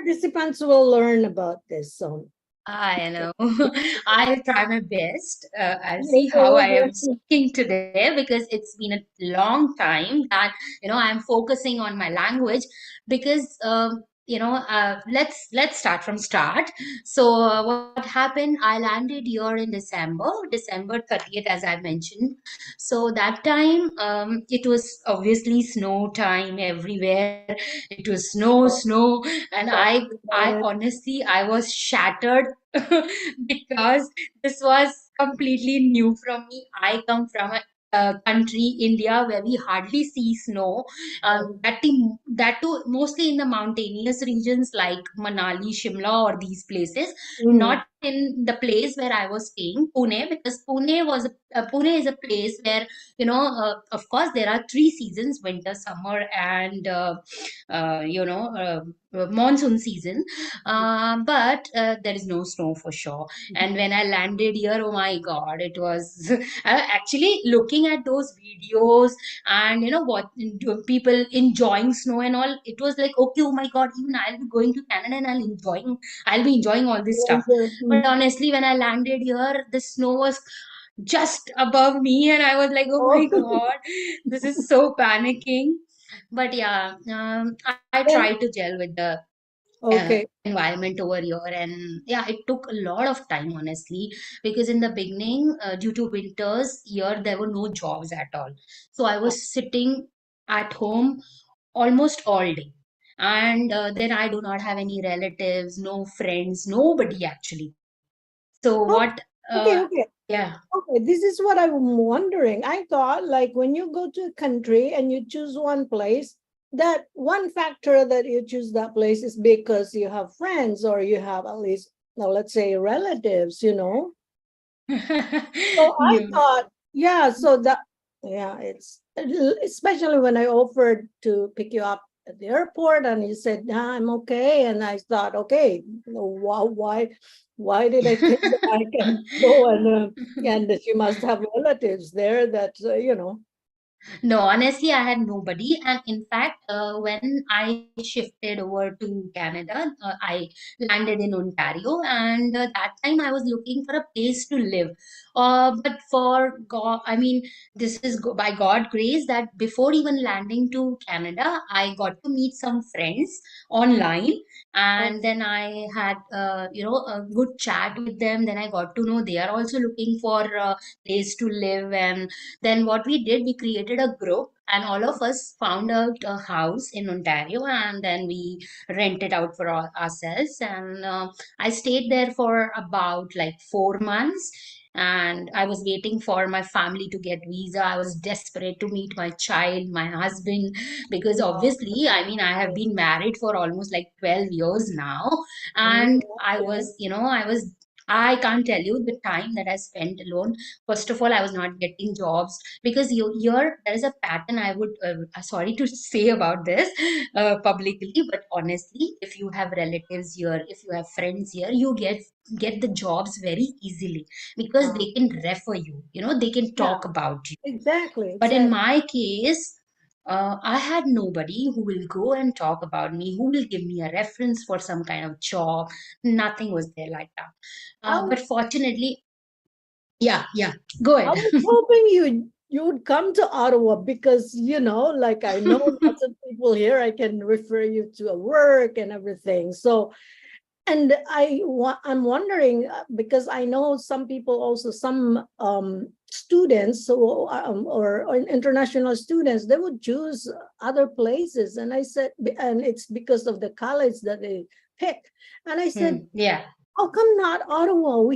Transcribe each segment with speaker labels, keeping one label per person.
Speaker 1: participants will learn about this. So
Speaker 2: I know. I'll try my best. I'll see
Speaker 1: yes,
Speaker 2: how I
Speaker 1: yes,
Speaker 2: am speaking today because it's been a long time that I'm focusing on my language because let's start from start. So what happened? I landed here in December 30th, as I mentioned. So that time, it was obviously snow time everywhere. It was snow, and
Speaker 1: tell me
Speaker 2: I
Speaker 1: about it.
Speaker 2: honestly, I was shattered because this was completely new from me. I come from a country, India, where we hardly see snow. That too mostly in the mountainous regions like Manali, Shimla, or these places.
Speaker 1: Mm,
Speaker 2: Not in the place where I was staying, Pune, because Pune is a place where of course, there are three seasons: winter, summer, and monsoon season. But there is no snow for sure. And when I landed here, oh my God, it was actually looking at those videos and what people enjoying snow and all. It was like, okay, oh my God, even I'll be going to Canada and I'll be enjoying all this stuff.
Speaker 1: yes, yes,
Speaker 2: But honestly, when I landed here, the snow was just above me, and I was like, oh my
Speaker 1: oh,
Speaker 2: God, this is so panicking. But yeah, I try to
Speaker 1: then
Speaker 2: gel with the
Speaker 1: okay.
Speaker 2: environment over here. And yeah, it took a lot of time, honestly, because in the beginning, due to winters here, there were no jobs at all. So I was sitting at home almost all day. And then I do not have any relatives, no friends, nobody actually. So
Speaker 1: Oh,
Speaker 2: what,
Speaker 1: okay, okay.
Speaker 2: yeah.
Speaker 1: Okay, this is what I'm wondering. I thought, like, when you go to a country and you choose one place, that one factor that you choose that place is because you have friends or you have at least, now let's say, relatives, you know. So I
Speaker 2: No.
Speaker 1: thought, yeah, so that, yeah, it's especially when I offered to pick you up at the airport and you said, nah, I'm okay. And I thought, okay, why did I think that I can go and that you must have relatives there that,
Speaker 2: No, honestly, I had nobody. And in fact, when I shifted over to Canada, I landed in Ontario. And that time I was looking for a place to live. But for God, I mean, this is by God grace that before even landing to Canada, I got to meet some friends online.
Speaker 1: oh,
Speaker 2: And then I had, a good chat with them. Then I got to know they are also looking for a place to live. And then what we did, we created a group and all of us found out a house in Ontario, and then we rented out for ourselves. And I stayed there for about like 4 months. And I was waiting for my family to get visa. I was desperate to meet my child, my husband, because
Speaker 1: wow.
Speaker 2: obviously, I mean, I have been married for almost like 12 years now.
Speaker 1: Mm,
Speaker 2: And
Speaker 1: okay.
Speaker 2: I can't tell you the time that I spent alone. First of all, I was not getting jobs because here there is a pattern. I would sorry to say about this publicly, but honestly, if you have relatives here, if you have friends here, you get the jobs very easily because
Speaker 1: Ah,
Speaker 2: they can refer you. They can
Speaker 1: yeah,
Speaker 2: talk about you.
Speaker 1: exactly,
Speaker 2: But in
Speaker 1: exactly.
Speaker 2: my case, I had nobody who will go and talk about me, who will give me a reference for some kind of job. Nothing was there like that.
Speaker 1: I
Speaker 2: But
Speaker 1: was
Speaker 2: fortunately, yeah, yeah, go
Speaker 1: I
Speaker 2: ahead.
Speaker 1: was hoping you would come to Ottawa because like I know lots of people here. I can refer you to a work and everything. So, and I'm wondering because I know some people also some students or international students they would choose other places, and I said, and it's because of the college that they pick, and I said,
Speaker 2: Yeah,
Speaker 1: how come not Ottawa?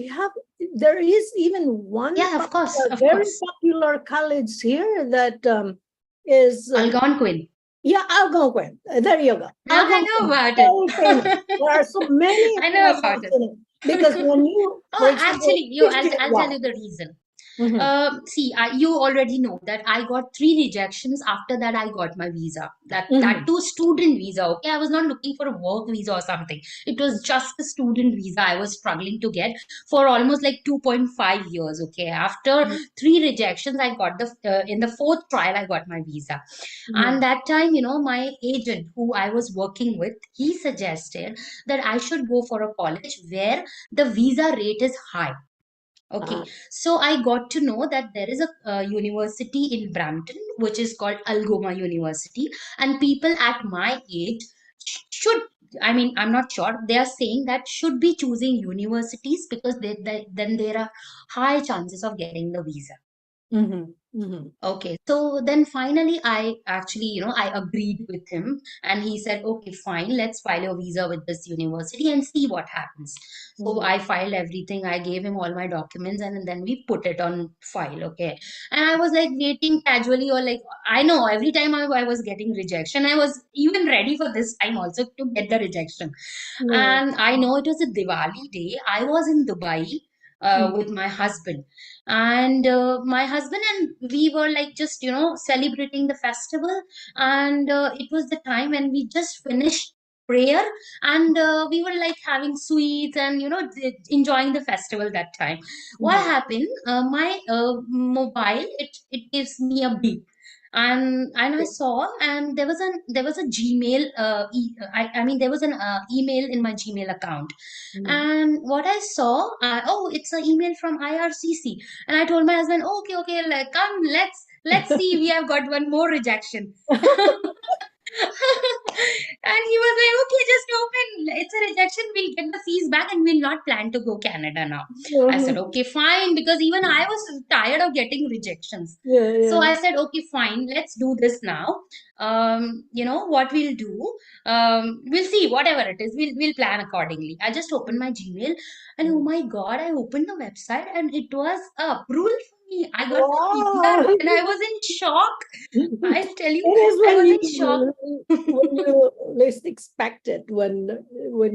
Speaker 1: There is even one
Speaker 2: yeah, of course, of
Speaker 1: very
Speaker 2: course.
Speaker 1: popular college here that is,
Speaker 2: Algonquin.
Speaker 1: yeah, Algonquin. There you go.
Speaker 2: I know
Speaker 1: Algonquin.
Speaker 2: about it.
Speaker 1: Very famous. There are so many
Speaker 2: I know about
Speaker 1: professors
Speaker 2: it.
Speaker 1: in it. Because when you, for
Speaker 2: Oh,
Speaker 1: example,
Speaker 2: actually,
Speaker 1: history,
Speaker 2: I'll tell
Speaker 1: wow.
Speaker 2: you the reason.
Speaker 1: Mhm.
Speaker 2: See, you already know that I got three rejections. After that, I got my visa. That
Speaker 1: Mhm.
Speaker 2: too student visa. Okay, I was not looking for a work visa or something. It was just a student visa I was struggling to get for almost like 2.5 years. Okay, after three rejections, I got the in the fourth trial I got my visa. And
Speaker 1: Mhm.
Speaker 2: that time, my agent who I was working with, he suggested that I should go for a college where the visa rate is high. Okay,
Speaker 1: Ah.
Speaker 2: so I got to know that there is a university in Brampton which is called Algoma University, and people at my age should, I mean, I'm not sure, they are saying that should be choosing universities because then there are high chances of getting the visa.
Speaker 1: Mhm. Mhm.
Speaker 2: Okay, so then finally, I actually, I agreed with him, and he said, okay, fine, let's file a visa with this university and see what happens. So
Speaker 1: Mhm.
Speaker 2: I filed everything, I gave him all my documents, and then we put it on file. Okay, and I was like waiting casually, or like, I know every time I was getting rejection, I was even ready for this time also to get the rejection.
Speaker 1: Yeah.
Speaker 2: And I know it was a Diwali day, I was in Dubai.
Speaker 1: Mhm.
Speaker 2: With my husband, and my husband and we were like just celebrating the festival, and it was the time when we just finished prayer, and we were like having sweets and enjoying the festival that time. What
Speaker 1: Mhm.
Speaker 2: happened, my mobile, it gives me a beep, and I
Speaker 1: Okay.
Speaker 2: saw, and there was a Gmail, I mean there was an email in my Gmail account.
Speaker 1: Mhm.
Speaker 2: And what I saw, oh, it's an email from IRCC. And I told my husband, okay, okay, like, come, let's see. We have got one more rejection. And he was like, okay, just open. It's a rejection. We'll get the fees back and we'll not plan to go Canada now. I said,
Speaker 1: Mhm.
Speaker 2: okay, fine. Because even I was tired of getting rejections.
Speaker 1: Yeah,
Speaker 2: So
Speaker 1: yeah.
Speaker 2: I said, okay, fine. Let's do this now. What we'll do, we'll see whatever it is. We'll plan accordingly. I just opened my Gmail, and oh
Speaker 1: Mhm.
Speaker 2: my God, I opened the website and it was a approval for me. I got my PPR
Speaker 1: Wow.
Speaker 2: and I was in shock. I'll tell
Speaker 1: It
Speaker 2: you,
Speaker 1: is
Speaker 2: I
Speaker 1: when
Speaker 2: was
Speaker 1: you
Speaker 2: in shock.
Speaker 1: least expect it, when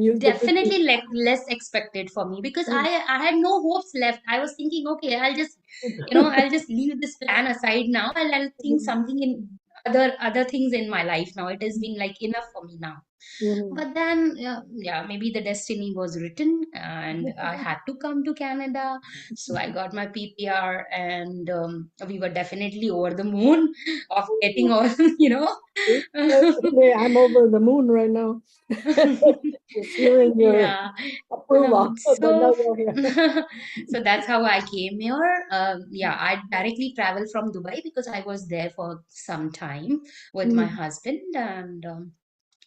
Speaker 1: you the good news
Speaker 2: Definitely less expected for me because
Speaker 1: comes.
Speaker 2: I had no hopes left. I was thinking, okay, I'll just leave this plan aside now. I'll think something in other things in my life now. It has been like enough for me now.
Speaker 1: Mhm.
Speaker 2: But then, yeah, maybe the destiny was written and I had to come to Canada. So I got my PPR, and we were definitely over the moon of getting all, you know.
Speaker 1: Actually, I'm over the moon right now. Just hearing your
Speaker 2: Yeah.
Speaker 1: approval, but now
Speaker 2: So,
Speaker 1: you're here.
Speaker 2: so that's how I came here. Yeah, I directly traveled from Dubai because I was there for some time with my
Speaker 1: Mhm.
Speaker 2: husband, and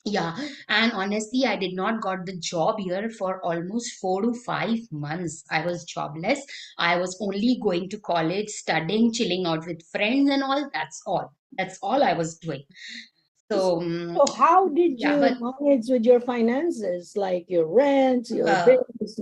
Speaker 2: yeah, and honestly, I did not got the job here for almost 4 to 5 months. I was jobless. I was only going to college, studying, chilling out with friends, and all. That's all. That's all I was doing. So,
Speaker 1: So how did
Speaker 2: yeah,
Speaker 1: you
Speaker 2: but
Speaker 1: manage with your finances, like your rent, your
Speaker 2: uh,
Speaker 1: bills?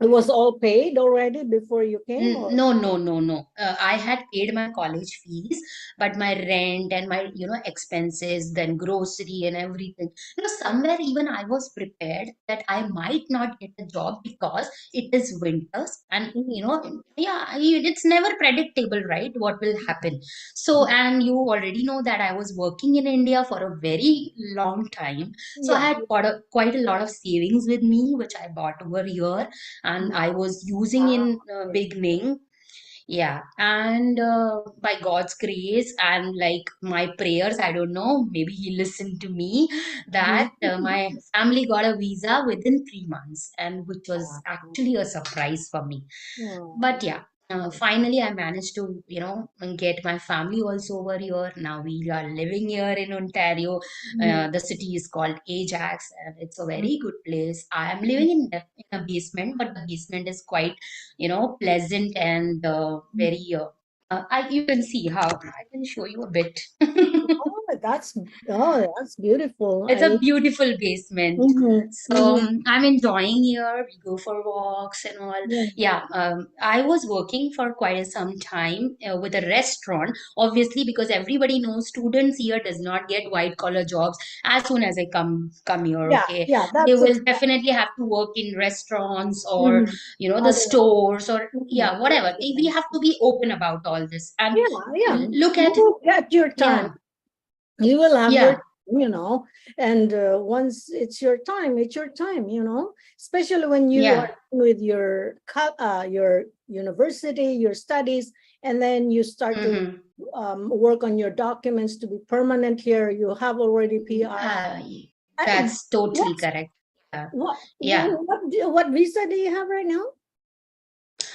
Speaker 1: It was all paid already before you came, or?
Speaker 2: No, no, no, no. I had paid my college fees, but my rent and my, expenses, then grocery and everything. Somewhere even I was prepared that I might not get a job because it is winters, and
Speaker 1: Mhm.
Speaker 2: yeah, it's never predictable, right? What will happen? So,
Speaker 1: Mhm.
Speaker 2: and you already know that I was working in India for a very long time, so I
Speaker 1: Yeah.
Speaker 2: had quite a lot of savings with me, which I bought over here and
Speaker 1: Mhm.
Speaker 2: I was using
Speaker 1: Ah,
Speaker 2: in
Speaker 1: okay.
Speaker 2: beginning. Yeah, and by God's grace and like my prayers, I don't know, maybe He listened to me that
Speaker 1: Mhm.
Speaker 2: my family got a visa within 3 months, and which was
Speaker 1: Ah,
Speaker 2: actually a surprise for me.
Speaker 1: oh,
Speaker 2: But yeah, finally I managed to get my family also over here. Now we are living here in Ontario.
Speaker 1: mhm.
Speaker 2: The city is called Ajax, and it's a
Speaker 1: Mhm.
Speaker 2: very good place. I am living in a basement, but the basement is quite pleasant and
Speaker 1: Mhm.
Speaker 2: very you can see how I can show you a bit.
Speaker 1: Oh, That's that's beautiful.
Speaker 2: It's
Speaker 1: I
Speaker 2: a beautiful basement.
Speaker 1: mhm,
Speaker 2: So
Speaker 1: mhm,
Speaker 2: I'm enjoying here. We go for walks and all.
Speaker 1: yeah,
Speaker 2: Yeah, I was working for quite some time with a restaurant. Obviously, because everybody knows students here does not get white collar jobs as soon as they come here.
Speaker 1: yeah,
Speaker 2: Okay,
Speaker 1: yeah.
Speaker 2: they
Speaker 1: That's
Speaker 2: will definitely have to work in restaurants or
Speaker 1: mhm,
Speaker 2: the
Speaker 1: other
Speaker 2: stores or
Speaker 1: mhm,
Speaker 2: yeah whatever. We
Speaker 1: restaurants.
Speaker 2: have to be open about all this and
Speaker 1: Yeah, yeah.
Speaker 2: look
Speaker 1: You
Speaker 2: at
Speaker 1: will get your time.
Speaker 2: yeah
Speaker 1: You will have your
Speaker 2: yeah.
Speaker 1: time, and once it's your time, especially when you are
Speaker 2: Yeah.
Speaker 1: with your university, your studies, and then you start to
Speaker 2: Mm-hmm.
Speaker 1: work on your documents to be permanent here. You have already PR.
Speaker 2: Uh,
Speaker 1: Uh,
Speaker 2: that's totally
Speaker 1: what's
Speaker 2: correct. Yeah.
Speaker 1: what
Speaker 2: Yeah.
Speaker 1: what visa do you have right now?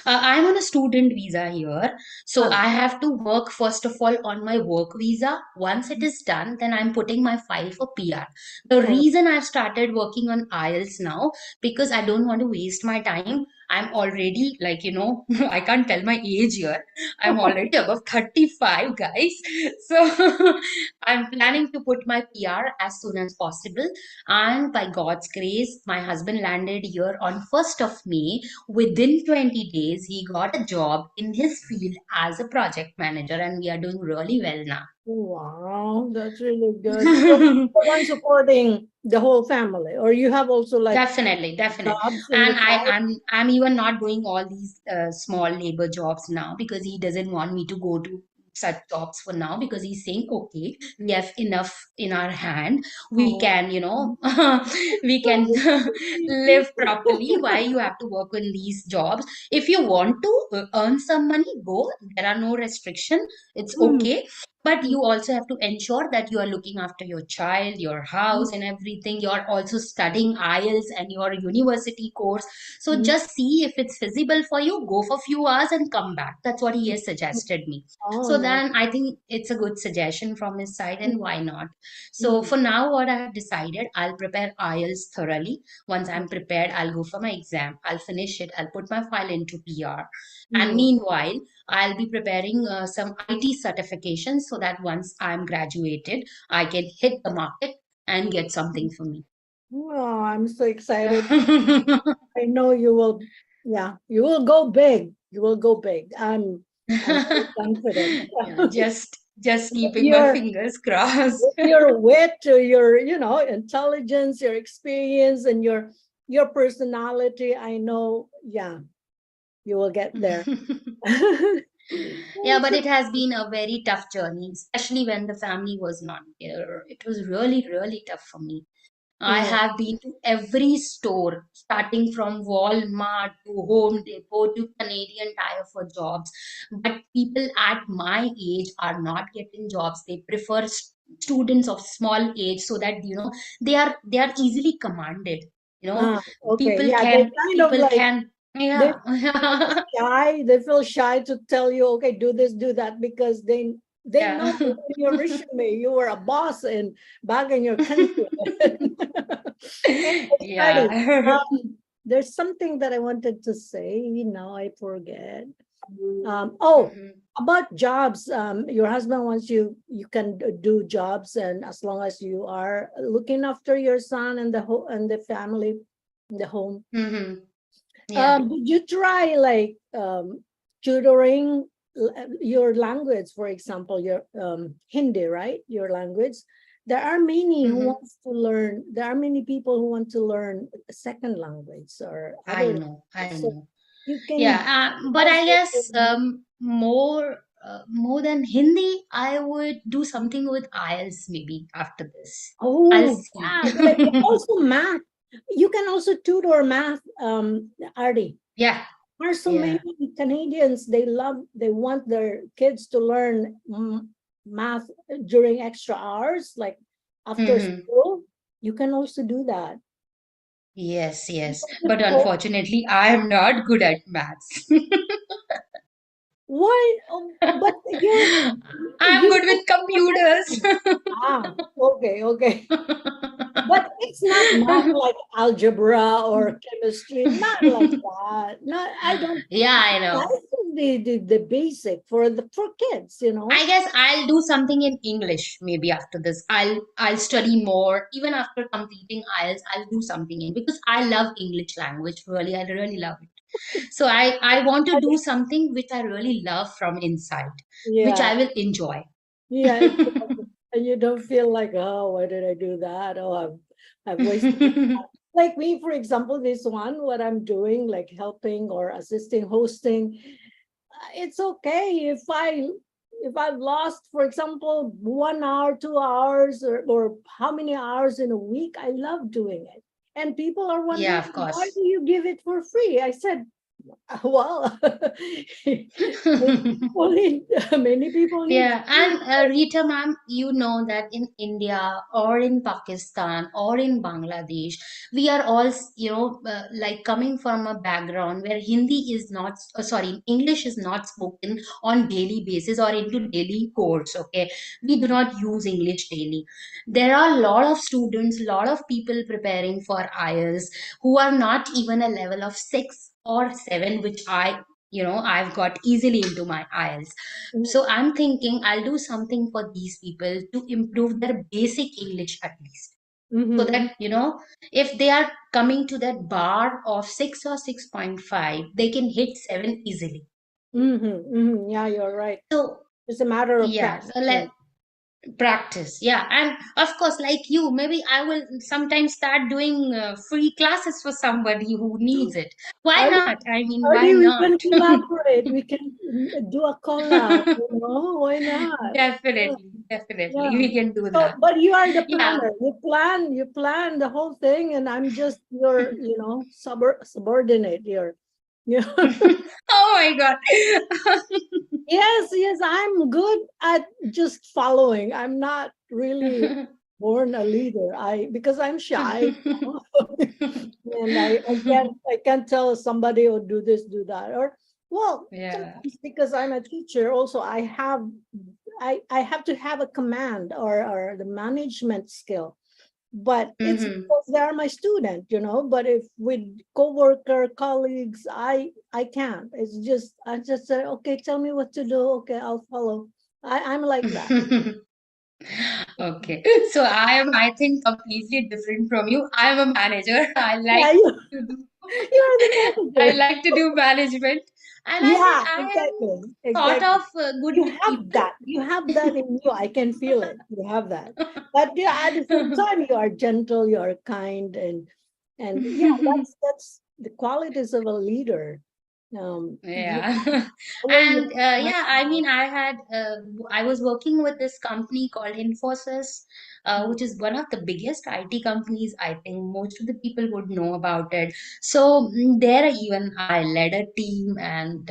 Speaker 2: I'm on a student visa here. So
Speaker 1: Ah,
Speaker 2: I have to work first of all on my work visa. Once it is done, then I'm putting my file for PR. The
Speaker 1: oh,
Speaker 2: reason I've started working on IELTS now, because I don't want to waste my time. I'm already like, I can't tell my age here. I'm already above 35, guys. So I'm planning to put my PR as soon as possible. And by God's grace, my husband landed here on 1st of May. Within 20 days, he got a job in his field as a project manager, and we are doing really well now.
Speaker 1: wow, that's really good. So the one supporting the whole family, or you have also like
Speaker 2: Definitely, definitely.
Speaker 1: jobs in the
Speaker 2: And
Speaker 1: side?
Speaker 2: I'm even not doing all these small labor jobs now because he doesn't want me to go to such jobs for now because he's saying, okay, we have enough in our hand. We
Speaker 1: Oh,
Speaker 2: can, we can
Speaker 1: so
Speaker 2: live
Speaker 1: sweet.
Speaker 2: properly. Why you have to work in these jobs? If you want to earn some money, go. There are no restriction. It's
Speaker 1: Mm,
Speaker 2: okay, but
Speaker 1: mm,
Speaker 2: you also have to ensure that you are looking after your child, your
Speaker 1: mm,
Speaker 2: house and everything. You're also studying IELTS and your university course, so
Speaker 1: mm,
Speaker 2: just see if it's feasible for you. Go for a few hours and come back. That's what he has
Speaker 1: mm.
Speaker 2: suggested me.
Speaker 1: Oh,
Speaker 2: So
Speaker 1: nice.
Speaker 2: then I think it's a good suggestion from his side, and
Speaker 1: Mm,
Speaker 2: why not? So
Speaker 1: mm,
Speaker 2: for now, what I have decided, I'll prepare IELTS thoroughly. Once
Speaker 1: mm,
Speaker 2: I'm prepared, I'll go for my exam, I'll finish it, I'll put my file into PR, and
Speaker 1: mm,
Speaker 2: meanwhile I'll be preparing some IT certifications so that once I'm graduated, I can hit the market and get something
Speaker 1: mm.
Speaker 2: for me.
Speaker 1: Oh, I'm so excited. I know you will, yeah, you will go big. You will go big. I'm very confident.
Speaker 2: Yeah, just
Speaker 1: With
Speaker 2: keeping my
Speaker 1: your
Speaker 2: fingers crossed.
Speaker 1: with your wit, your intelligence, your experience, and your personality, I know, yeah, you will get there.
Speaker 2: Yeah, but
Speaker 1: So,
Speaker 2: it has been a very tough journey, especially when the family was not here. It was really, really tough for me. I
Speaker 1: yeah.
Speaker 2: have been to every store, starting from Walmart to Home Depot to Canadian Tire for jobs. But people at my age are not getting jobs. They prefer students of small age so that they are easily commanded. You know,
Speaker 1: Okay.
Speaker 2: people
Speaker 1: Yeah, they
Speaker 2: can
Speaker 1: kind of
Speaker 2: people
Speaker 1: like
Speaker 2: can
Speaker 1: they
Speaker 2: yeah.
Speaker 1: shy. They feel shy to tell you, okay, do this, do that, because they know
Speaker 2: Yeah.
Speaker 1: in your resume you were a boss in back in your country. Anyway, Artie,
Speaker 2: Yeah.
Speaker 1: there's something that I wanted to say. Now I forget. Oh,
Speaker 2: Mhm.
Speaker 1: about jobs. Your husband wants you can do jobs, and as long as you are looking after your son and the family, the home.
Speaker 2: Mhm. Yeah.
Speaker 1: Did you try like tutoring your language, for example, your Hindi, right? Your language. There are many who
Speaker 2: Mhm.
Speaker 1: wants to learn. There are many people who want to learn a second language or
Speaker 2: I
Speaker 1: other
Speaker 2: know. I
Speaker 1: language. So
Speaker 2: know.
Speaker 1: you
Speaker 2: Yeah,
Speaker 1: can
Speaker 2: but I
Speaker 1: also.
Speaker 2: guess more than Hindi, I would do something with IELTS maybe after this. I'll
Speaker 1: Oh,
Speaker 2: see.
Speaker 1: yeah. Like also math. You can also tutor math, Artie.
Speaker 2: Yeah,
Speaker 1: There are so many
Speaker 2: yeah.
Speaker 1: Canadians, they want their kids to learn math during extra hours, like after
Speaker 2: Hmm.
Speaker 1: school. You can also do that.
Speaker 2: Yes, yes. But unfortunately, I am not good at maths.
Speaker 1: Why? But
Speaker 2: I'm
Speaker 1: you
Speaker 2: good
Speaker 1: know
Speaker 2: with computers.
Speaker 1: okay, okay. But it's not math like algebra or chemistry, not like that. Not, I don't.
Speaker 2: Yeah, I know.
Speaker 1: the basic for kids, you know.
Speaker 2: I guess I'll do something in English maybe after this. I'll study more. Even after completing IELTS, I'll do something in, because I love English language. Really, I really love it. So I want to
Speaker 1: I
Speaker 2: do
Speaker 1: think-
Speaker 2: something which I really love from inside, which
Speaker 1: Yeah,
Speaker 2: I will enjoy.
Speaker 1: yeah, exactly. And you don't feel like, oh, why did I do that? Oh, I've wasted my time. Like me, for example, this one, what I'm doing, like helping or assisting, hosting, it's okay if I've lost, for example, 1 hour, 2 hours, or how many hours in a week. I love doing it. And people are
Speaker 2: Yeah,
Speaker 1: wondering,
Speaker 2: of
Speaker 1: why
Speaker 2: course.
Speaker 1: do you give it for free? I said, well, many people need
Speaker 2: Yeah,
Speaker 1: food.
Speaker 2: and Rita ma'am, you know that in India or in Pakistan or in Bangladesh, we are all, like coming from a background where Hindi is not, sorry, English is not spoken on daily basis or into daily course. Okay, we do not use English daily. There are a lot of students, a lot of people preparing for IELTS who are not even a level of 6 or 7, which I've got easily into my IELTS. So I'm thinking I'll do something for these people to improve their basic English at least. So
Speaker 1: Mhm,
Speaker 2: that, if they are coming to that bar of 6 or 6.5, they can hit 7 easily.
Speaker 1: Yeah, you're right.
Speaker 2: So,
Speaker 1: It's a matter of
Speaker 2: yeah, so
Speaker 1: practicing.
Speaker 2: practice. Yeah. And of course, like you, maybe I will sometimes start doing free classes for somebody who needs it. Why
Speaker 1: Ardi,
Speaker 2: not? I mean, why
Speaker 1: Ardi, we
Speaker 2: not?
Speaker 1: can collaborate. We can do a collab. Why not? Yeah,
Speaker 2: Definitely, definitely.
Speaker 1: yeah.
Speaker 2: We can do
Speaker 1: So,
Speaker 2: that.
Speaker 1: but you are the
Speaker 2: Yeah.
Speaker 1: planner. You plan the whole thing, and I'm just your, subordinate here. Yeah.
Speaker 2: Oh my God.
Speaker 1: Yes, yes, I'm good at just following. I'm not really born a leader. Because I'm shy, and I can't tell somebody or do this, do that. Or well,
Speaker 2: Yeah.
Speaker 1: sometimes because I'm a teacher, also I have to have a command or the management skill. But it's
Speaker 2: Hmm.
Speaker 1: because they are my student. But if with coworker, colleagues, I can't. I just say, okay, tell me what to do. Okay, I'll follow. I'm like that.
Speaker 2: Okay. So I think, completely different from you. I am a manager. I
Speaker 1: Yeah,
Speaker 2: like to do,
Speaker 1: you're the
Speaker 2: I
Speaker 1: manager.
Speaker 2: like to do management. And I think
Speaker 1: Yeah,
Speaker 2: I am
Speaker 1: exactly,
Speaker 2: sort
Speaker 1: exactly.
Speaker 2: of good
Speaker 1: You
Speaker 2: with
Speaker 1: have
Speaker 2: people.
Speaker 1: that. You have that in you. I can feel it. You have that. But yeah, at the same time, you are gentle. You are kind, and yeah, that's the qualities of a leader. You
Speaker 2: Yeah.
Speaker 1: follow your
Speaker 2: And yeah, I mean, I was working with this company called Infosys, which is one of the biggest IT companies. I think most of the people would know about it. So there, even I led a team, and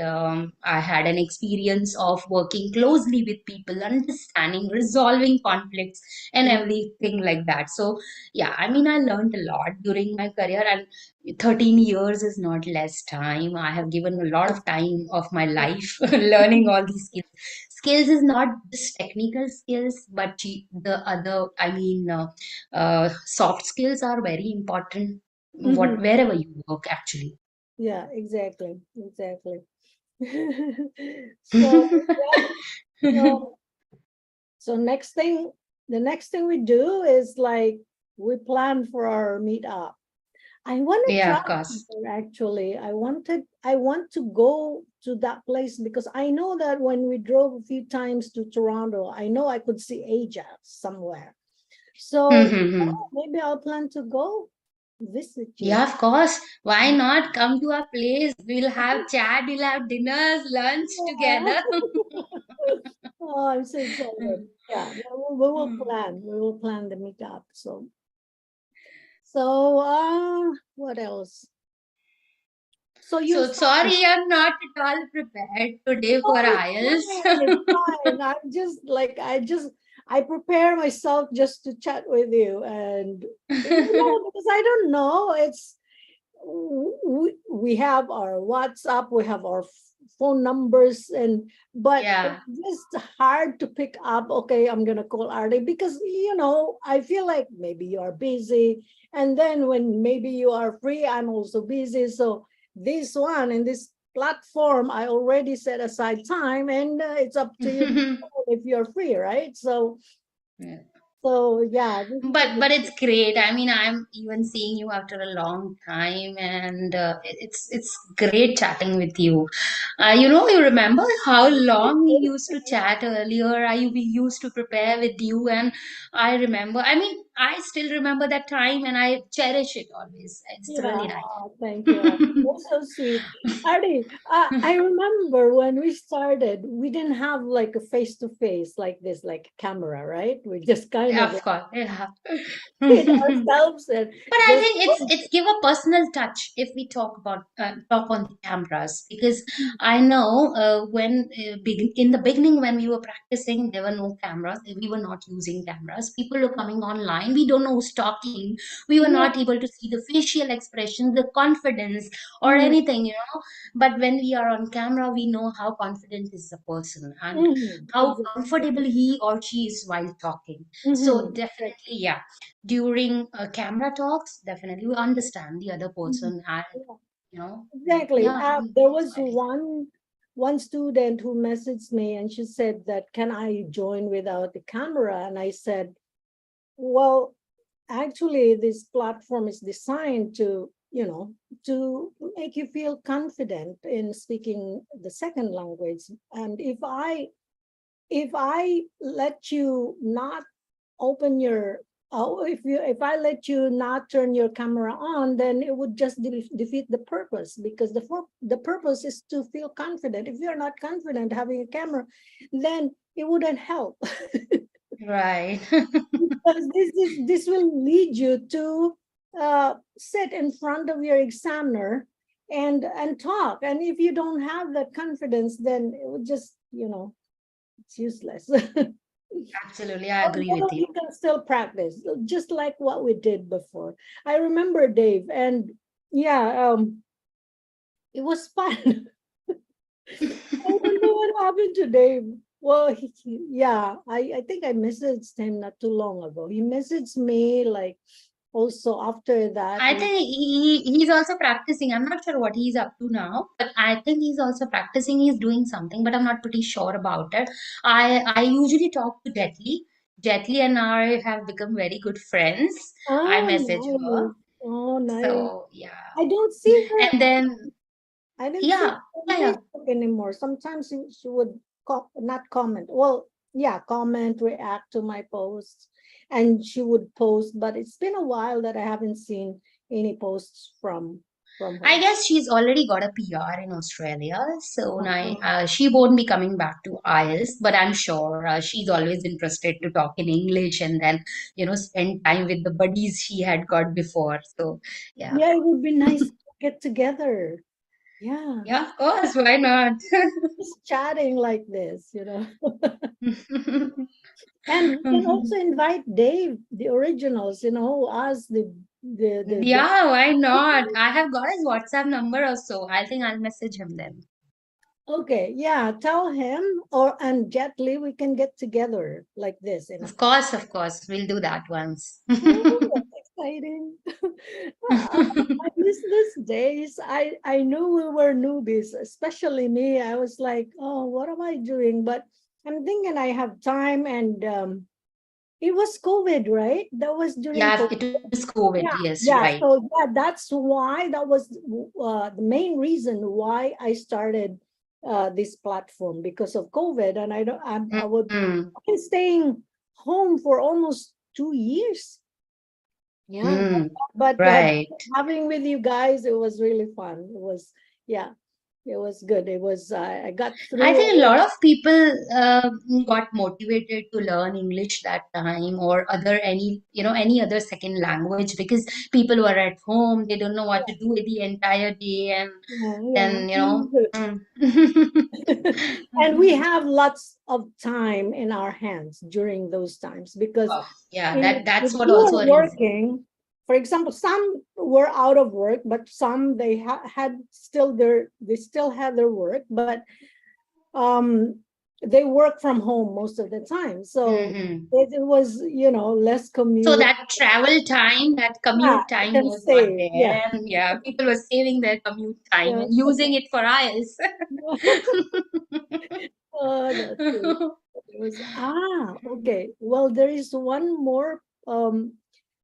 Speaker 2: I had an experience of working closely with people, understanding, resolving conflicts, and
Speaker 1: Mm,
Speaker 2: everything like that. So yeah, I mean, I learned a lot during my career, and 13 years is not less time. I have given a lot of time of my life learning all these skills. Skills is not just technical skills, but the other, I mean, soft skills are very important,
Speaker 1: mhm.
Speaker 2: wherever you work, actually.
Speaker 1: Yeah, exactly, exactly. So yeah, so so the next thing we do is like we plan for our meetup. I want to
Speaker 2: Yeah,
Speaker 1: try
Speaker 2: of course.
Speaker 1: there, actually. I want to go to that place because I know that when we drove a few times to Toronto, I know I could see Ajax somewhere. So maybe I'll plan to go visit you.
Speaker 2: Yeah, of course. Why not come to our place? We'll have chat, we'll have dinners, lunch
Speaker 1: Yeah.
Speaker 2: together.
Speaker 1: Oh, I'm so excited. Yeah, we will plan. We will plan the meetup. So what else? So you
Speaker 2: So
Speaker 1: started.
Speaker 2: sorry, I'm not at all prepared today
Speaker 1: No,
Speaker 2: for
Speaker 1: it's fine. It's
Speaker 2: IELTS.
Speaker 1: fine. I'm just like I prepare myself just to chat with you, and because I don't know. We have our WhatsApp, we have our phone numbers, but it's
Speaker 2: Yeah.
Speaker 1: just hard to pick up. Okay, I'm gonna call Artie because I feel like maybe you are busy, and then when maybe you are free, I'm also busy. So this one and this platform, I already set aside time, and it's up to you if you're free, right? So,
Speaker 2: Yeah.
Speaker 1: yeah, this is a
Speaker 2: But
Speaker 1: good.
Speaker 2: it's great. I mean, I'm even seeing you after a long time, and it's great chatting with you. You remember how long we used to chat earlier? We used to prepare with you, and I remember. I mean, I still remember that time, and I cherish it always. It's
Speaker 1: Yeah,
Speaker 2: really nice.
Speaker 1: thank you. That's so sweet. Artie, I remember when we started, we didn't have like a face-to-face like this, like camera, right? We just kind of
Speaker 2: Of course, yeah.
Speaker 1: hid ourselves and
Speaker 2: But I
Speaker 1: just.
Speaker 2: think it's give a personal touch if we talk on the cameras, because I know in the beginning when we were practicing, there were no cameras, we were not using cameras, people were coming online, we don't know who's talking, we were
Speaker 1: Yeah.
Speaker 2: not able to see the facial expression, the confidence or
Speaker 1: Mm,
Speaker 2: anything. But when we are on camera, we know how confident is the person and how
Speaker 1: exactly.
Speaker 2: comfortable he or she is while talking. So definitely,
Speaker 1: Exactly.
Speaker 2: yeah, during camera talks, definitely we understand the other
Speaker 1: Mhm.
Speaker 2: person, and
Speaker 1: Yeah, exactly.
Speaker 2: yeah,
Speaker 1: There
Speaker 2: that's
Speaker 1: was
Speaker 2: what it is.
Speaker 1: one student who messaged me and she said that, can I join without the camera? And I said, well, actually, this platform is designed to, to make you feel confident in speaking the second language. And if I let you not open your if I let you not turn your camera on, then it would just defeat the purpose, because the purpose is to feel confident. If you're not confident having a camera, then it wouldn't help.
Speaker 2: Right.
Speaker 1: Because this will lead you to sit in front of your examiner and talk, and if you don't have that confidence, then it would just, it's useless.
Speaker 2: Absolutely, I agree with
Speaker 1: Although
Speaker 2: you.
Speaker 1: you can still practice, just like what we did before. I remember Dave, and yeah, it was fun. I don't know what happened to Dave. Well, yeah, I think I messaged him not too long ago. He messaged me like also after that.
Speaker 2: I think he's also practicing. I'm not sure what he's up to now, but I think he's also practicing. He's doing something, but I'm not pretty sure about it. I usually talk to Jet Li. Jet Li and I have become very good friends. I
Speaker 1: Oh,
Speaker 2: message her.
Speaker 1: nice. Oh, nice.
Speaker 2: So yeah.
Speaker 1: I don't see her.
Speaker 2: And then
Speaker 1: I didn't see
Speaker 2: yeah,
Speaker 1: her on
Speaker 2: yeah, yeah.
Speaker 1: Facebook anymore. Sometimes she would not comment. Well, yeah, comment, react to my posts, and she would post. But it's been a while that I haven't seen any posts from
Speaker 2: I
Speaker 1: her.
Speaker 2: guess she's already got a PR in Australia, so now
Speaker 1: Uh-huh.
Speaker 2: she won't be coming back to IELTS, but I'm sure she's always interested to talk in English and then, spend time with the buddies she had got before. So, yeah.
Speaker 1: Yeah, it would be nice to get together. Yeah,
Speaker 2: Yeah, of course, why not?
Speaker 1: just chatting like this. And we can also invite Dave, the originals, us, the.
Speaker 2: Yeah, why not? I have got his WhatsApp number or so. I think I'll message him then.
Speaker 1: Okay, yeah, tell him and Jet Li, we can get together like this in a call.
Speaker 2: Of course, we'll do that once.
Speaker 1: Oh, that's exciting. I miss these days. I knew we were newbies, especially me. I was like, oh, what am I doing? But I'm thinking I have time, and it was COVID, right? That was during
Speaker 2: Yeah,
Speaker 1: COVID.
Speaker 2: it was COVID.
Speaker 1: Yeah,
Speaker 2: Yes,
Speaker 1: yeah.
Speaker 2: right.
Speaker 1: So yeah, that's why that was the main reason why I started this platform, because of COVID, and
Speaker 2: Mm,
Speaker 1: I've been staying home for almost 2 years. Yeah,
Speaker 2: mm,
Speaker 1: but
Speaker 2: right.
Speaker 1: having with you guys, it was really fun. It was, yeah, it was good. It was I got
Speaker 2: I
Speaker 1: through
Speaker 2: think a
Speaker 1: all.
Speaker 2: lot of people got motivated to learn English that time, or any other second language, because people were at home, they don't know what to do with the entire day, and
Speaker 1: Yeah, yeah.
Speaker 2: then
Speaker 1: Mhm.
Speaker 2: mm.
Speaker 1: And we have lots of time in our hands during those times, because
Speaker 2: Oh, yeah,
Speaker 1: if
Speaker 2: that's what
Speaker 1: you
Speaker 2: also
Speaker 1: are
Speaker 2: a reason.
Speaker 1: working, for example, some were out of work, but some they had still they still had their work, but um they work from home most of the time. So
Speaker 2: Hmm.
Speaker 1: it was, less
Speaker 2: So
Speaker 1: commute.
Speaker 2: that travel time, that
Speaker 1: Yeah,
Speaker 2: commute
Speaker 1: I
Speaker 2: time
Speaker 1: can
Speaker 2: was not
Speaker 1: say, yeah.
Speaker 2: there. And yeah, people were saving their commute time
Speaker 1: Yeah.
Speaker 2: and using it for IELTS.
Speaker 1: Oh, that's it. Okay. Well, there is one more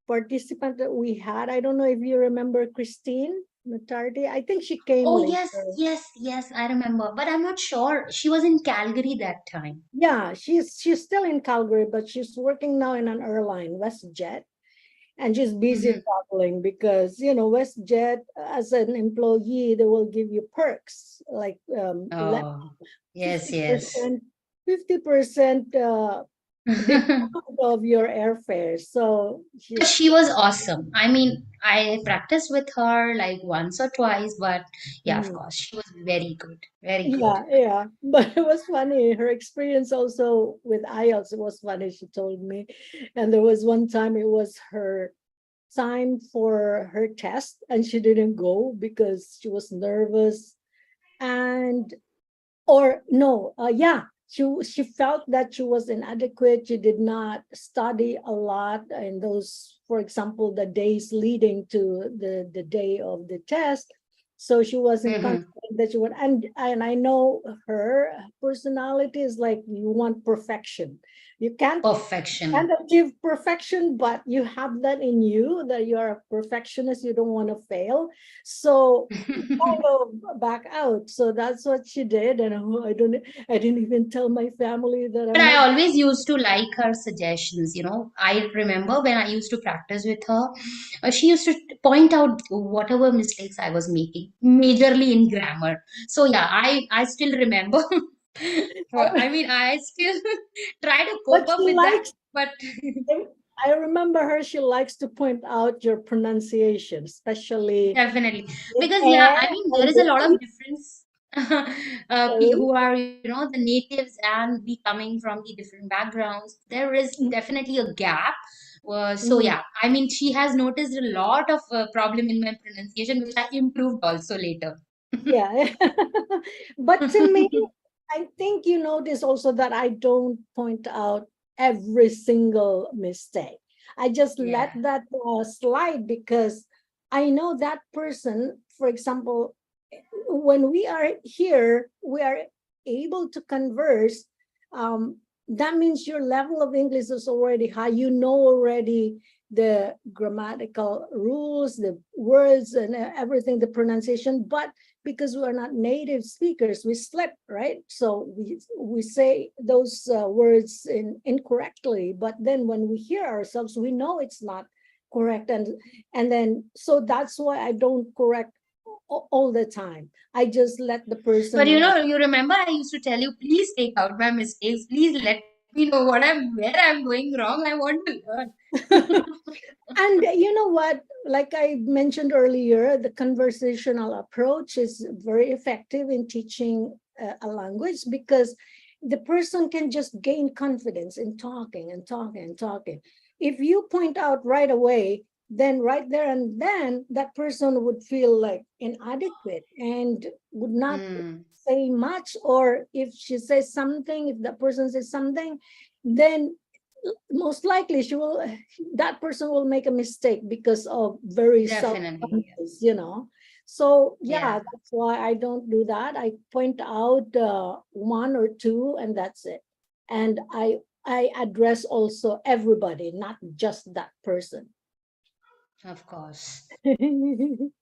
Speaker 1: participant that we had. I don't know if you remember Christine Natardi. I think she came
Speaker 2: Oh, yes,
Speaker 1: later.
Speaker 2: yes, yes, I remember. But I'm not sure. She was in Calgary that time.
Speaker 1: Yeah, she's still in Calgary, but she's working now in an airline, WestJet, and she's busy
Speaker 2: Hmm.
Speaker 1: traveling because WestJet, as an employee, they will give you perks like
Speaker 2: Oh, yes,
Speaker 1: fifty
Speaker 2: yes.
Speaker 1: percent, 50% discount of your airfare. So
Speaker 2: But
Speaker 1: she's
Speaker 2: she was awesome. I mean, I practiced with her like once or twice, but yeah, of
Speaker 1: mm,
Speaker 2: course, she was very good, very good.
Speaker 1: yeah, yeah. But it was funny. Her experience also with IELTS, it was funny. She told me, and there was one time it was her time for her test, and she didn't go because she was nervous. And or no, yeah, she felt that she was inadequate. She did not study a lot in those, for example, the days leading to the day of the test. So she wasn't
Speaker 2: Hmm.
Speaker 1: confident that she would, and I know her personality is like you want perfection. You can't
Speaker 2: Perfection.
Speaker 1: achieve perfection, but you have that in you that you're a perfectionist. You don't want to fail. So kind of back out. So that's what she did. And I didn't even tell my family that
Speaker 2: But
Speaker 1: I'm
Speaker 2: I
Speaker 1: not.
Speaker 2: always used to like her suggestions. I remember when I used to practice with her, she used to point out whatever mistakes I was making, majorly in grammar. So yeah, I still remember. I mean, I still try to
Speaker 1: But
Speaker 2: cope up
Speaker 1: she
Speaker 2: with that,
Speaker 1: likes,
Speaker 2: but
Speaker 1: I remember her, she likes to point out your pronunciation, especially
Speaker 2: definitely,
Speaker 1: the
Speaker 2: because yeah,
Speaker 1: air
Speaker 2: I mean there
Speaker 1: and
Speaker 2: is a
Speaker 1: the
Speaker 2: lot of
Speaker 1: E.
Speaker 2: difference.
Speaker 1: Sorry.
Speaker 2: Who are the natives and we coming from the different backgrounds. There is definitely a gap. So
Speaker 1: Mhm.
Speaker 2: yeah, I mean she has noticed a lot of problem in my pronunciation, which I improved also later.
Speaker 1: Yeah. But to me, I think you notice also that I don't point out every single mistake. I just let
Speaker 2: Yeah.
Speaker 1: that slide because I know that person, for example, when we are here, we are able to converse. That means your level of English is already high. You know already the grammatical rules, the words, and everything, the pronunciation. But because we are not native speakers, we slip, right? So we say those words incorrectly. But then when we hear ourselves, we know it's not correct, and then so that's why I don't correct all the time. I just let the
Speaker 2: But
Speaker 1: person.
Speaker 2: you remember I used to tell you, please take out my mistakes, please let me know where I'm going wrong. I want to learn.
Speaker 1: And you know what? Like I mentioned earlier, the conversational approach is very effective in teaching a language because the person can just gain confidence in talking and talking and talking. If you point out right away, then right there and then that person would feel like inadequate and would not
Speaker 2: Hmm.
Speaker 1: say much. Or if she says something, if the person says something, then most likely she will that person will make a mistake because of very
Speaker 2: Definitely.
Speaker 1: self-conscious. So yeah,
Speaker 2: Yeah.
Speaker 1: that's why I don't do that. I point out one or two and that's it. And I address also everybody, not just that person.
Speaker 2: Of course.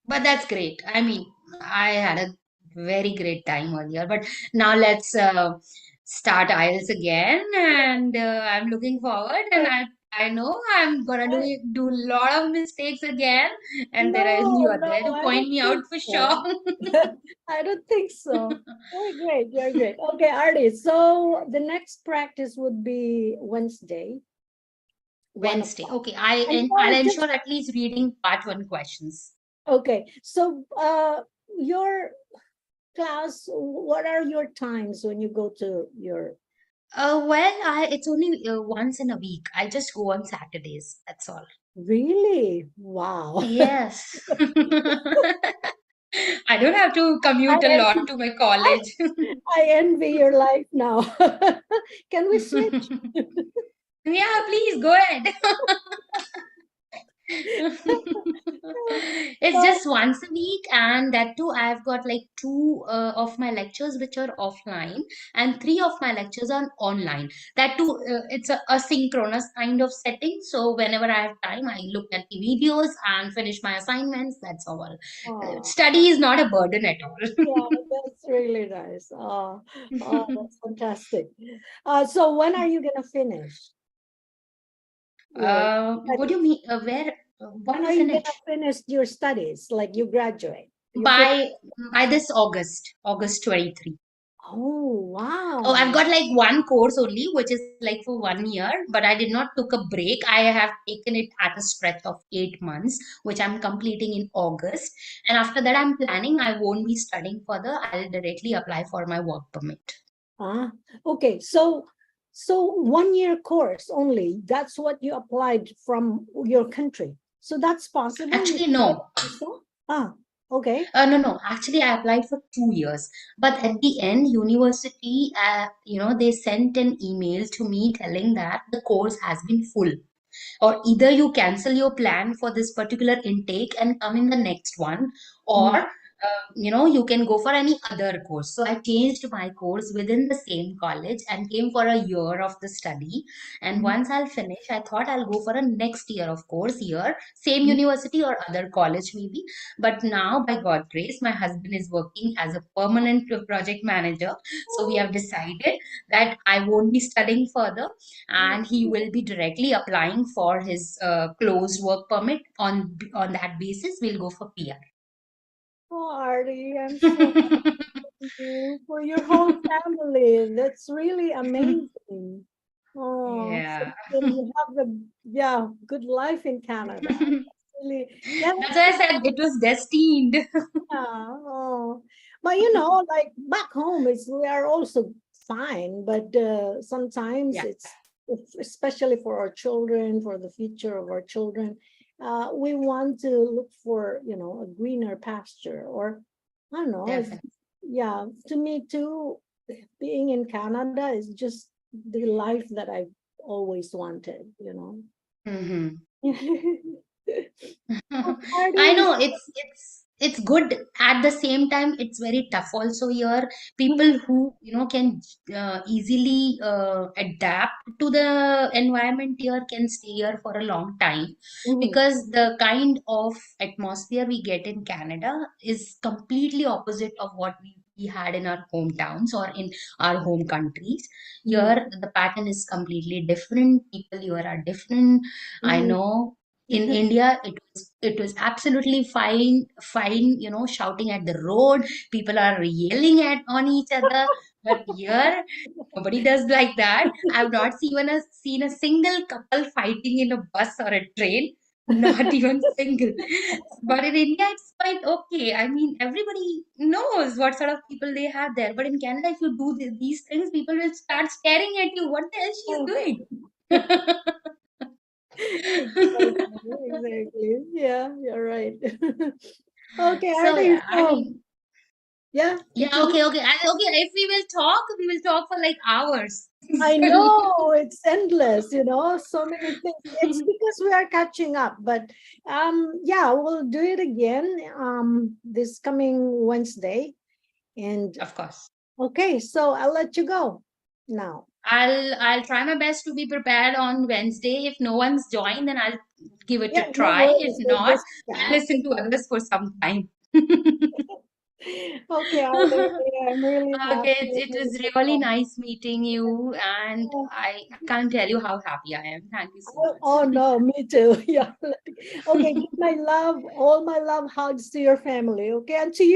Speaker 2: But that's great. I mean, I had a very great time earlier. But now let's start IELTS again, and I'm looking forward. And I know I'm gonna do a lot of mistakes again, and you are
Speaker 1: No,
Speaker 2: there to
Speaker 1: I
Speaker 2: point
Speaker 1: don't
Speaker 2: me out
Speaker 1: think
Speaker 2: for
Speaker 1: so.
Speaker 2: sure.
Speaker 1: I don't think so. You're great. You're great. Okay, Artie. So the next practice would be Wednesday, one
Speaker 2: Wednesday.
Speaker 1: o'clock.
Speaker 2: Okay,
Speaker 1: And
Speaker 2: and I'll
Speaker 1: for just
Speaker 2: ensure at least reading part one questions.
Speaker 1: okay. So your class, what are your times when you go to your
Speaker 2: Well, it's only once in a week. I just go on Saturdays. That's all.
Speaker 1: really? Wow.
Speaker 2: Yes. I I don't have to
Speaker 1: I
Speaker 2: commute a lot
Speaker 1: envy,
Speaker 2: to my college.
Speaker 1: I envy your life now. Can we switch?
Speaker 2: Yeah, please go ahead. It's
Speaker 1: So,
Speaker 2: just once a week, and that too, I've got like two of my lectures which are offline, and three of my lectures are online. That too, it's a asynchronous kind of setting. So whenever I have time, I look at the videos and finish my assignments. That's all.
Speaker 1: oh,
Speaker 2: Study is not a burden at all.
Speaker 1: yeah, that's really nice. That's fantastic. So when are you gonna finish your
Speaker 2: What do you
Speaker 1: studies?
Speaker 2: mean? What
Speaker 1: When
Speaker 2: to
Speaker 1: are you gonna
Speaker 2: finish?
Speaker 1: finish your studies? Like you graduate, you finish.
Speaker 2: By this August 23.
Speaker 1: Oh,
Speaker 2: Oh, I've
Speaker 1: wow.
Speaker 2: got like one course only, which is like for 1 year, but I did not took a break. I have taken it at a stretch of 8 months, which I'm completing in August. And after that, I'm planning I won't be studying further. I'll directly apply for my work permit.
Speaker 1: Ah, okay. So 1 year course only. That's what you applied from your country. So that's possible. You
Speaker 2: Actually,
Speaker 1: can get
Speaker 2: no.
Speaker 1: visa. Ah, okay.
Speaker 2: No. Actually, I applied for 2 years, but at the end, university, they sent an email to me telling that the course has been full, or either you cancel your plan for this particular intake and come in the next one, or
Speaker 1: Mhm,
Speaker 2: you can go for any other course. So I changed my course within the same college and came for a year of the study. And
Speaker 1: mhm,
Speaker 2: once I'll finish, I thought I'll go for a next year of course here, same
Speaker 1: mhm.
Speaker 2: university or other college maybe. But now, by God grace, my husband is working as a permanent project manager, so we have decided that I won't be studying further, and he will be directly applying for his closed work permit. On that basis, we'll go for PR.
Speaker 1: Oh, Artie, I'm so happy for you, for your whole family. That's really amazing. Oh, so
Speaker 2: Yeah.
Speaker 1: you have the, yeah, good life in Canada. Really, yeah,
Speaker 2: That's
Speaker 1: that's
Speaker 2: why I said it was destined.
Speaker 1: yeah. Oh, but like back home, we are also fine. But sometimes
Speaker 2: Yeah,
Speaker 1: especially for our children, for the future of our children, we want to look for a greener pasture, or I don't know. It's
Speaker 2: definitely.
Speaker 1: yeah. To me too, being in Canada is just the life that I've always wanted.
Speaker 2: Hmm.
Speaker 1: So
Speaker 2: I
Speaker 1: parties.
Speaker 2: know it's good. At the same time, it's very tough also here. People who can easily adapt to the environment here can stay here for a long time,
Speaker 1: Mhm,
Speaker 2: because the kind of atmosphere we get in Canada is completely opposite of what we had in our hometowns or in our home countries.
Speaker 1: mhm,
Speaker 2: Here, the pattern is completely different. People here are different. I
Speaker 1: mhm.
Speaker 2: know in India, it was absolutely fine, shouting at the road. People are yelling at on each other. But here, nobody does like that. I've not seen a single couple fighting in a bus or a train. Not even single. But in India, it's quite okay. I mean, everybody knows what sort of people they have there. But in Canada, if you do these things, people will start staring at you. What the hell she's doing?
Speaker 1: Exactly, exactly. Yeah, you're right. Okay,
Speaker 2: So
Speaker 1: Artie,
Speaker 2: yeah, I
Speaker 1: so
Speaker 2: mean,
Speaker 1: yeah,
Speaker 2: yeah, okay. Okay, if we will talk for like hours.
Speaker 1: I know it's endless, so many things. It's because we are catching up, but yeah, we'll do it again this coming Wednesday. And
Speaker 2: Of course.
Speaker 1: okay, so I'll let you go now.
Speaker 2: I'll try my best to be prepared on Wednesday. If no one's joined, then I'll give it
Speaker 1: Yeah,
Speaker 2: a
Speaker 1: no
Speaker 2: try. If
Speaker 1: worries. We'll
Speaker 2: not,
Speaker 1: just
Speaker 2: I'll
Speaker 1: chat.
Speaker 2: listen to others for some time.
Speaker 1: Okay, Artie, I'm really
Speaker 2: Okay,
Speaker 1: happy
Speaker 2: it
Speaker 1: with
Speaker 2: was
Speaker 1: the
Speaker 2: really
Speaker 1: call.
Speaker 2: nice meeting you, and I can't tell you how happy I am. Thank you so
Speaker 1: Oh
Speaker 2: much.
Speaker 1: no, me too. Yeah. Okay, give my love, all my love hugs to your family. Okay, and to you.